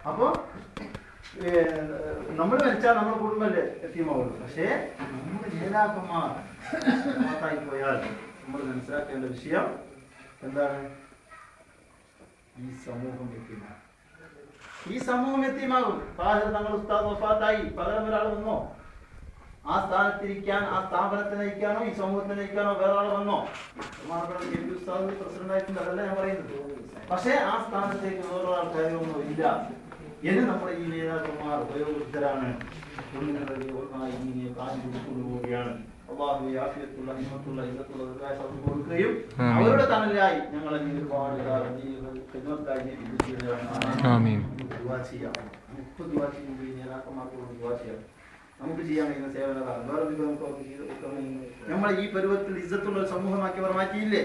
അപ്പോൾ നമ്മൾ മരിച്ചാൽ നമ്മുടെ കുടുംബമല്ലേ എത്തിയമാവുള്ളൂ. പക്ഷേ നമ്മുടെ നേതാക്കന്മാർ മാത്രമായി പോയാൽ നമ്മൾ മനസ്സിലാക്കേണ്ട വിഷയം എന്താണ്? ഈ സമൂഹം എത്തിയമാകും. ഈ സമൂഹം എത്തിയമാകും. തങ്ങൾ ഉസ്താദ് വഫാത്തായി, പകരം ഒരാൾ വന്നോ? ആ സ്ഥാനത്തിരിക്കാൻ, ആ സ്ഥാപനത്തെ നയിക്കാനോ ഈ സമൂഹത്തെ നയിക്കാനോ വേറെ ആൾ വന്നോ? ഉസ്താദ് പ്രസിഡന്റ് ആയിട്ടുണ്ട്, അതല്ല ഞാൻ പറയുന്നത്. പക്ഷേ ആ സ്ഥാനത്തേക്ക് വേറൊരാൾ കാര്യമൊന്നും ഇല്ല എന്ന് നമ്മുടെ ഈ നേതാക്കന്മാർ ഉപയോഗസ്ഥരാണ്. പോവുകയാണ്. കൊടുക്കുകയും അവരുടെ തണലായി ഞങ്ങളെ ഒരുപാട് നേതാക്കന്മാർക്ക് നമുക്ക് ചെയ്യാൻ കഴിയുന്ന സേവനതാണ്. വേറെ നമ്മൾ ഈ പരുവത്തിൽ ഇസ്സത്തുള്ള ഒരു സമൂഹമാക്കി അവർ മാറ്റിയില്ലേ?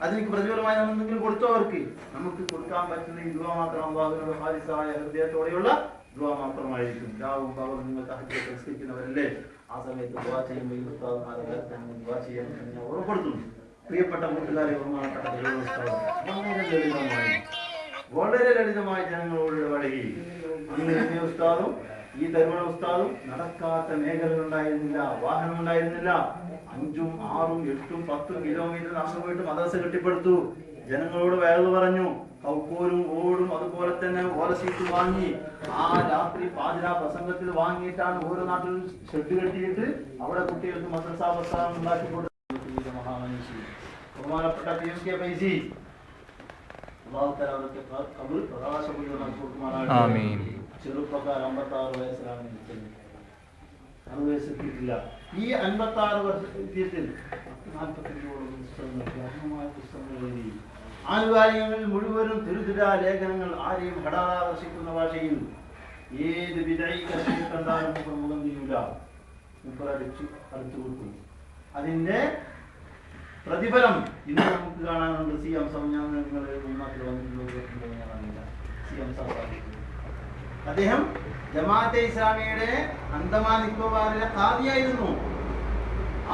അതിന് പ്രതിഫലമായി നമ്മൾ എന്തെങ്കിലും കൊടുത്തോ? അവർക്ക് നമുക്ക് കൊടുക്കാൻ പറ്റുന്ന ഈ ദുആ മാത്രം അല്ലാഹുവിനോട് ഖാലിസായ ഹൃദയത്തോടെയുള്ള ദുആ മാത്രമായിരിക്കും. രാവും പകലും നിങ്ങൾ തഹജ്ജുദ് നിസ്കരിക്കുന്നവരല്ലേ, ആ സമയത്ത് ദുആ ചെയ്യുമ്പോൾ ഈ ഉസ്താദുമാരെ ദുആ ചെയ്യാൻ ഞാൻ ഓർമ്മപ്പെടുത്തുന്നു. പ്രിയപ്പെട്ട കൂട്ടുകാരെ, ബഹുമാനപ്പെട്ട വളരെ ലളിതമായി ജനങ്ങളോട് ഇടപഴകി. അന്ന് ഉസ്താദും ഈ തരുണ ഉസ്താദും നടക്കാത്ത മേഖലകളുണ്ടായിരുന്നില്ല, വാഹനം ഉണ്ടായിരുന്നില്ല. 5ഉം 6ഉം 8ഉം 10ഉം കിലോമീറ്റർ നടന്നു പോയിട്ട് മദ്രസ കെട്ടിപ്പടുത്തു. ജനങ്ങളോട് വയറു പറഞ്ഞു. കൗക്കോലും ഓടും അതുപോലെ തന്നെ ഓല സീറ്റ് വാങ്ങി ആ രാത്രി പാതിരാ പ്രസംഗത്തിൽ വാങ്ങിയിട്ടാണ് ഓരോ നാട്ടിലും ഷെഡ് കെട്ടിയിട്ട് അവിടെ കുട്ടികൾക്ക് മദ്രസ പ്രസ്ഥാനം ഉണ്ടാക്കി കൊടുത്ത മഹാമനുഷ്യ ബഹുമാനപ്പെട്ട PMK ഫൈസി. ചെറുപ്പക്കാർ 56 വയസ്സിലാണ് നിൽക്കുന്നത്. 60 വയസ്സെത്തിയിട്ടില്ല. ഈ 56 വർഷത്തിൽ 45ഓളം പുസ്തകങ്ങൾ എഴുതി. ആനുകാലികങ്ങളിൽ മുഴുവനും തിരുതിരാ ലേഖനങ്ങൾ, ആരെയും ഹഠാകർഷിക്കുന്ന ഭാഷയിൽ. ഏത് വിധൈകരണം കണ്ടാലും മുഖം തിരിയില്ല, മുപ്പടിച്ചു അടുത്തു കൊടുക്കും. അതിന്റെ പ്രതിഫലം ഇന്ന് നമുക്ക് കാണാനുണ്ട്. CM ഞാൻ നിങ്ങൾ നാട്ടിൽ വന്നിട്ടുള്ളത് ഞാൻ അറിയില്ല. CM അദ്ദേഹം ജമാഅത്തെ ഇസ്ലാമിയുടെ അന്തമാൻ നിക്കോബാറിലെ ഖാദിയായിരുന്നു.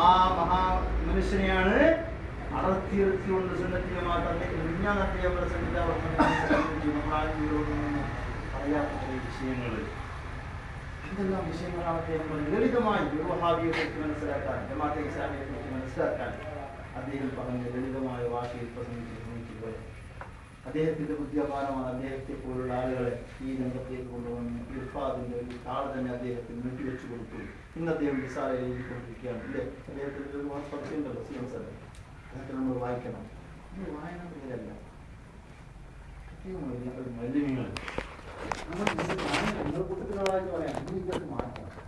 ആ മഹാ മനുഷ്യനെയാണ് അടർത്തിയെടുത്തുകൊണ്ട് സുന്നത്തി ജമാഅത്ത് പറയാത്ത വിഷയങ്ങൾ. എന്തെല്ലാം വിഷയങ്ങളാണ് അദ്ദേഹം ലളിതമായി വഹാബിയെ കുറിച്ച് മനസ്സിലാക്കാൻ, ജമാഅത്തെ ഇസ്ലാമിയെ കുറിച്ച് മനസ്സിലാക്കാൻ അദ്ദേഹം പറഞ്ഞ ലളിതമായ ഭാഷയിൽ പ്രസംഗിച്ചു. അദ്ദേഹത്തിന്റെ ബുദ്ധിയപാരമാണ് അദ്ദേഹത്തെ പോലുള്ള ആളുകളെ ഈ രംഗത്തേക്ക് കൊണ്ടുവന്ന് ഇർഫാദിന്റെ ഒരു താൾ തന്നെ അദ്ദേഹത്തിന് നീട്ടിവെച്ചു കൊടുത്തു. ഇന്ന് അദ്ദേഹം വിസാലയിൽ എഴുതിക്കൊണ്ടിരിക്കുകയാണ്. ഇല്ലേ? അദ്ദേഹത്തിന്റെ ഒരു പദ്യമുണ്ടല്ലോ, CM അതൊക്കെ നമ്മൾ വായിക്കണം. വായന പ്രിയരല്ല, മലിന്യങ്ങൾ നമ്മൾ കൂട്ടത്തിലുള്ളതായിട്ട് പറയാം. മാറ്റണം.